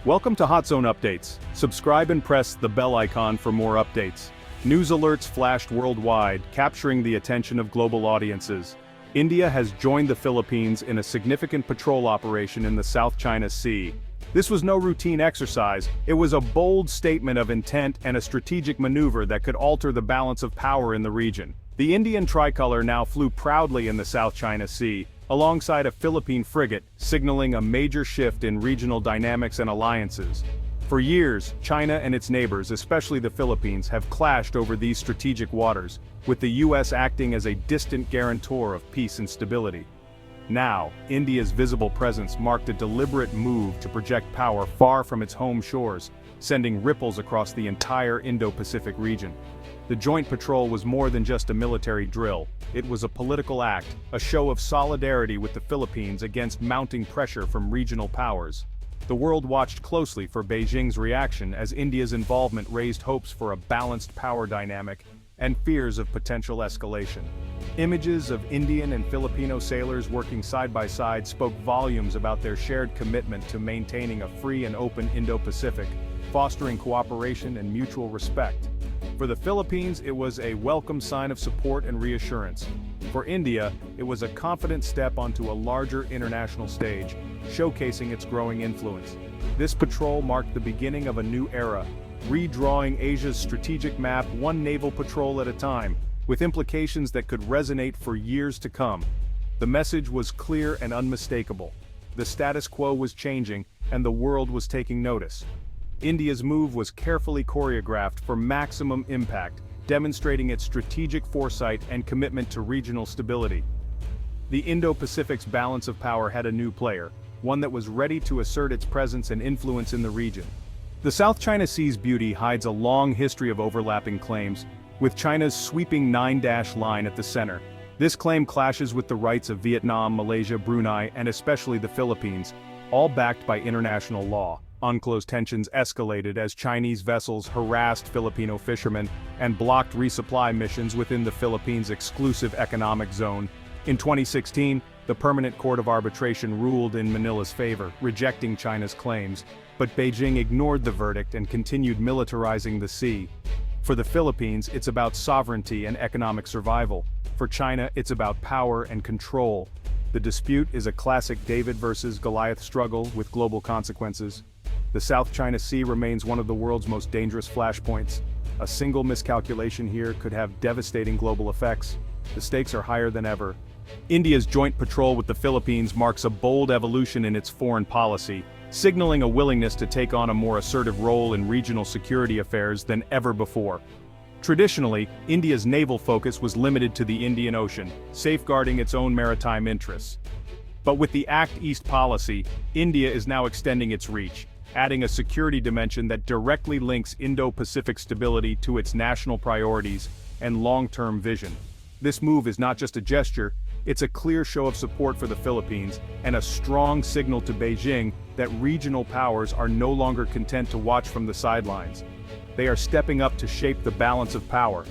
Welcome to Hot Zone Updates. Subscribe and press the bell icon for more updates. News alerts flashed worldwide, capturing the attention of global audiences. India has joined the Philippines in a significant patrol operation in the South China Sea. This was no routine exercise, it was a bold statement of intent and a strategic maneuver that could alter the balance of power in the region. The Indian tricolor now flew proudly in the South China Sea, alongside a Philippine frigate, signaling a major shift in regional dynamics and alliances. For years, China and its neighbors, especially the Philippines, have clashed over these strategic waters, with the US acting as a distant guarantor of peace and stability. Now, India's visible presence marked a deliberate move to project power far from its home shores, sending ripples across the entire Indo-Pacific region. The joint patrol was more than just a military drill. It was a political act, a show of solidarity with the Philippines against mounting pressure from regional powers. The world watched closely for Beijing's reaction as India's involvement raised hopes for a balanced power dynamic and fears of potential escalation. Images of Indian and Filipino sailors working side by side spoke volumes about their shared commitment to maintaining a free and open Indo-Pacific, fostering cooperation and mutual respect. For the Philippines, it was a welcome sign of support and reassurance. For India, it was a confident step onto a larger international stage, showcasing its growing influence. This patrol marked the beginning of a new era, redrawing Asia's strategic map one naval patrol at a time, with implications that could resonate for years to come. The message was clear and unmistakable. The status quo was changing, and the world was taking notice. India's move was carefully choreographed for maximum impact, demonstrating its strategic foresight and commitment to regional stability. The Indo-Pacific's balance of power had a new player, one that was ready to assert its presence and influence in the region. The South China Sea's beauty hides a long history of overlapping claims, with China's sweeping nine-dash line at the center. This claim clashes with the rights of Vietnam, Malaysia, Brunei, and especially the Philippines, all backed by international law. UNCLOS tensions escalated as Chinese vessels harassed Filipino fishermen and blocked resupply missions within the Philippines' exclusive economic zone. In 2016, the Permanent Court of Arbitration ruled in Manila's favor, rejecting China's claims, but Beijing ignored the verdict and continued militarizing the sea. For the Philippines, it's about sovereignty and economic survival. For China, it's about power and control. The dispute is a classic David versus Goliath struggle with global consequences. The South China Sea remains one of the world's most dangerous flashpoints. A single miscalculation here could have devastating global effects. The stakes are higher than ever. India's joint patrol with the Philippines marks a bold evolution in its foreign policy, signaling a willingness to take on a more assertive role in regional security affairs than ever before. Traditionally, India's naval focus was limited to the Indian Ocean, safeguarding its own maritime interests. But with the Act East policy, India is now extending its reach, adding a security dimension that directly links Indo-Pacific stability to its national priorities and long-term vision. This move is not just a gesture, it's a clear show of support for the Philippines and a strong signal to Beijing that regional powers are no longer content to watch from the sidelines. They are stepping up to shape the balance of power.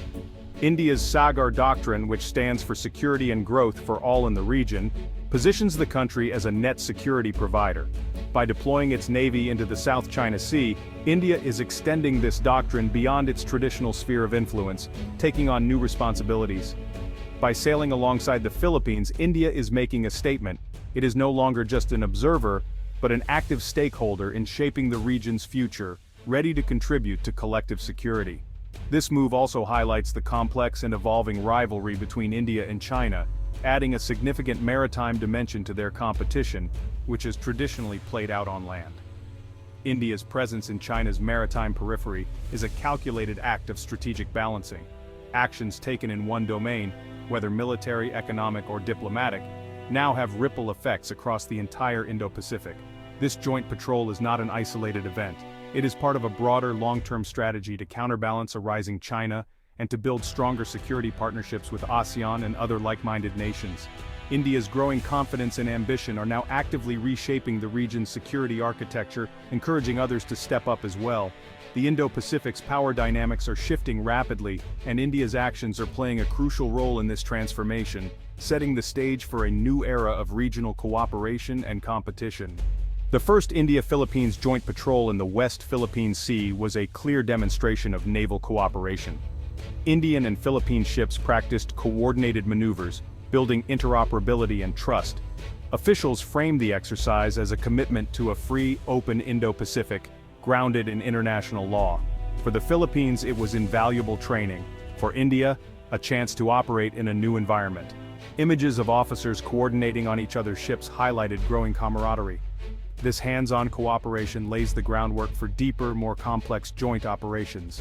India's Sagar Doctrine, which stands for security and growth for all in the region, positions the country as a net security provider. By deploying its navy into the South China Sea, India is extending this doctrine beyond its traditional sphere of influence, taking on new responsibilities. By sailing alongside the Philippines, India is making a statement. It is no longer just an observer, but an active stakeholder in shaping the region's future, ready to contribute to collective security. This move also highlights the complex and evolving rivalry between India and China, adding a significant maritime dimension to their competition, which has traditionally played out on land. India's presence in China's maritime periphery is a calculated act of strategic balancing. Actions taken in one domain, whether military, economic, or diplomatic, now have ripple effects across the entire Indo-Pacific. This joint patrol is not an isolated event. It is part of a broader long-term strategy to counterbalance a rising China and to build stronger security partnerships with ASEAN and other like-minded nations. India's growing confidence and ambition are now actively reshaping the region's security architecture, encouraging others to step up as well. The Indo-Pacific's power dynamics are shifting rapidly, and India's actions are playing a crucial role in this transformation, setting the stage for a new era of regional cooperation and competition. The first India-Philippines joint patrol in the West Philippine Sea was a clear demonstration of naval cooperation. Indian and Philippine ships practiced coordinated maneuvers, building interoperability and trust. Officials framed the exercise as a commitment to a free, open Indo-Pacific, grounded in international law. For the Philippines, it was invaluable training. For India, a chance to operate in a new environment. Images of officers coordinating on each other's ships highlighted growing camaraderie. This hands-on cooperation lays the groundwork for deeper, more complex joint operations.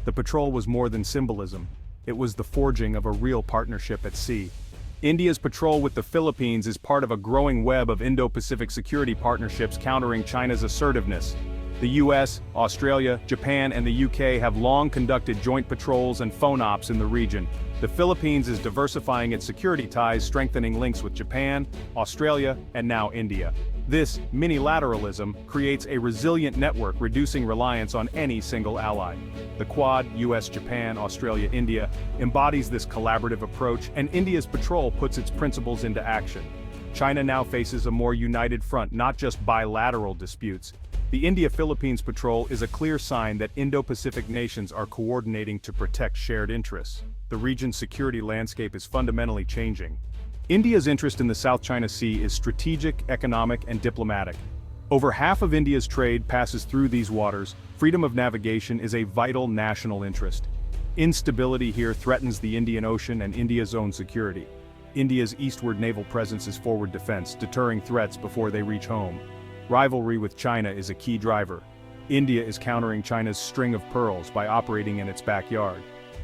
The patrol was more than symbolism. It was the forging of a real partnership at sea. India's patrol with the Philippines is part of a growing web of Indo-Pacific security partnerships countering China's assertiveness. The US, Australia, Japan, and the UK have long conducted joint patrols and phone ops in the region. The Philippines is diversifying its security ties, strengthening links with Japan, Australia, and now India. This minilateralism creates a resilient network, reducing reliance on any single ally. The Quad, US, Japan, Australia, India, embodies this collaborative approach, and India's patrol puts its principles into action. China now faces a more united front, not just bilateral disputes. The India-Philippines patrol is a clear sign that Indo-Pacific nations are coordinating to protect shared interests. The region's security landscape is fundamentally changing. India's interest in the South China Sea is strategic, economic, and diplomatic. Over half of India's trade passes through these waters. Freedom of navigation is a vital national interest. Instability here threatens the Indian Ocean and India's own security. India's eastward naval presence is forward defense, deterring threats before they reach home. Rivalry with China is a key driver. India is countering China's string of pearls by operating in its backyard.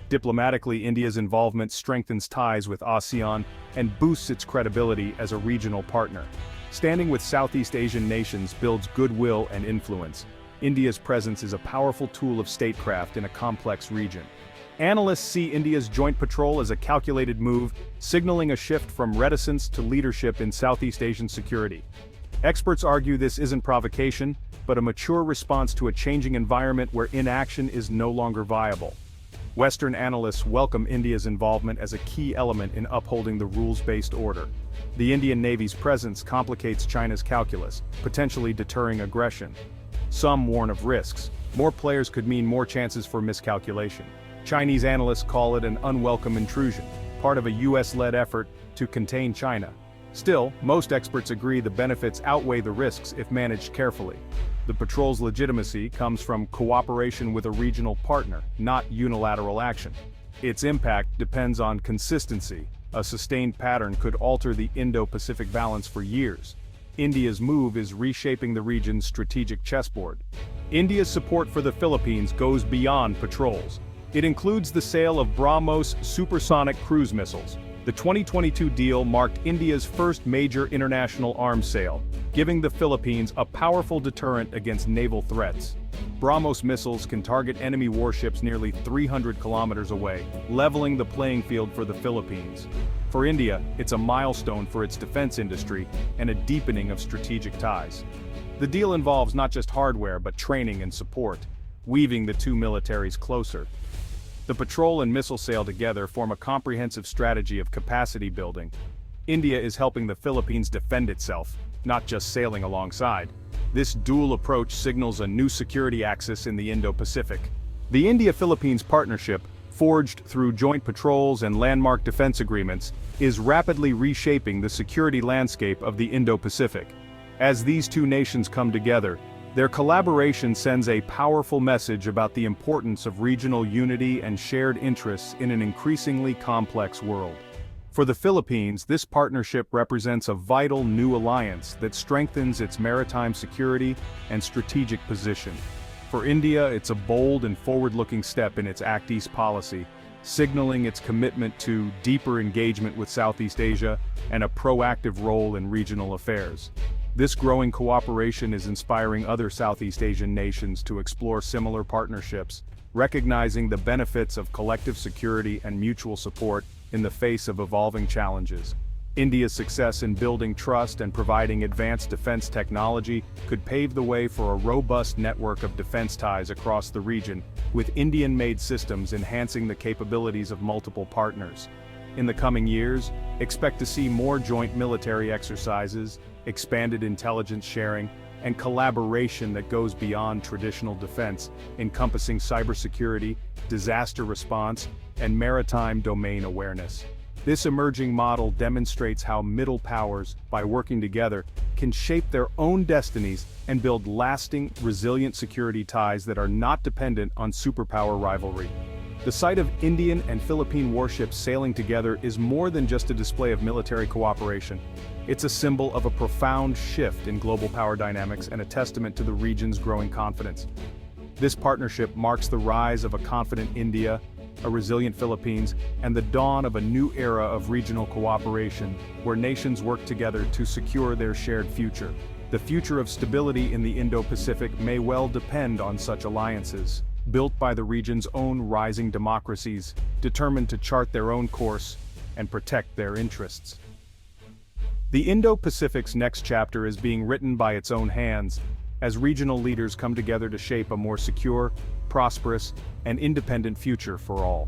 Diplomatically, India's involvement strengthens ties with ASEAN and boosts its credibility as a regional partner. Standing with Southeast Asian nations builds goodwill and influence. India's presence is a powerful tool of statecraft in a complex region. Analysts see India's joint patrol as a calculated move, signaling a shift from reticence to leadership in Southeast Asian security. Experts argue this isn't provocation, but a mature response to a changing environment where inaction is no longer viable. Western analysts welcome India's involvement as a key element in upholding the rules-based order. The Indian Navy's presence complicates China's calculus, potentially deterring aggression. Some warn of risks. More players could mean more chances for miscalculation. Chinese analysts call it an unwelcome intrusion, part of a US-led effort to contain China. Still, most experts agree the benefits outweigh the risks if managed carefully. The patrol's legitimacy comes from cooperation with a regional partner, not unilateral action. Its impact depends on consistency. A sustained pattern could alter the Indo-Pacific balance for years. India's move is reshaping the region's strategic chessboard. India's support for the Philippines goes beyond patrols. It includes the sale of BrahMos supersonic cruise missiles. The 2022 deal marked India's first major international arms sale, giving the Philippines a powerful deterrent against naval threats. BrahMos missiles can target enemy warships nearly 300 kilometers away, leveling the playing field for the Philippines. For India, it's a milestone for its defense industry and a deepening of strategic ties. The deal involves not just hardware but training and support, weaving the two militaries closer. The patrol and missile sale together form a comprehensive strategy of capacity building. India is helping the Philippines defend itself, not just sailing alongside. This dual approach signals a new security axis in the Indo-Pacific. The India-Philippines partnership, forged through joint patrols and landmark defense agreements, is rapidly reshaping the security landscape of the Indo-Pacific. As these two nations come together, their collaboration sends a powerful message about the importance of regional unity and shared interests in an increasingly complex world. For the Philippines, this partnership represents a vital new alliance that strengthens its maritime security and strategic position. For India, it's a bold and forward-looking step in its Act East policy, signaling its commitment to deeper engagement with Southeast Asia and a proactive role in regional affairs. This growing cooperation is inspiring other Southeast Asian nations to explore similar partnerships, recognizing the benefits of collective security and mutual support in the face of evolving challenges. India's success in building trust and providing advanced defense technology could pave the way for a robust network of defense ties across the region, with Indian-made systems enhancing the capabilities of multiple partners. In the coming years, expect to see more joint military exercises, expanded intelligence sharing, and collaboration that goes beyond traditional defense, encompassing cybersecurity, disaster response, and maritime domain awareness. This emerging model demonstrates how middle powers, by working together, can shape their own destinies and build lasting, resilient security ties that are not dependent on superpower rivalry. The sight of Indian and Philippine warships sailing together is more than just a display of military cooperation. It's a symbol of a profound shift in global power dynamics and a testament to the region's growing confidence. This partnership marks the rise of a confident India, a resilient Philippines, and the dawn of a new era of regional cooperation, where nations work together to secure their shared future. The future of stability in the Indo-Pacific may well depend on such alliances, built by the region's own rising democracies, determined to chart their own course and protect their interests. The Indo-Pacific's next chapter is being written by its own hands, as regional leaders come together to shape a more secure, prosperous, and independent future for all.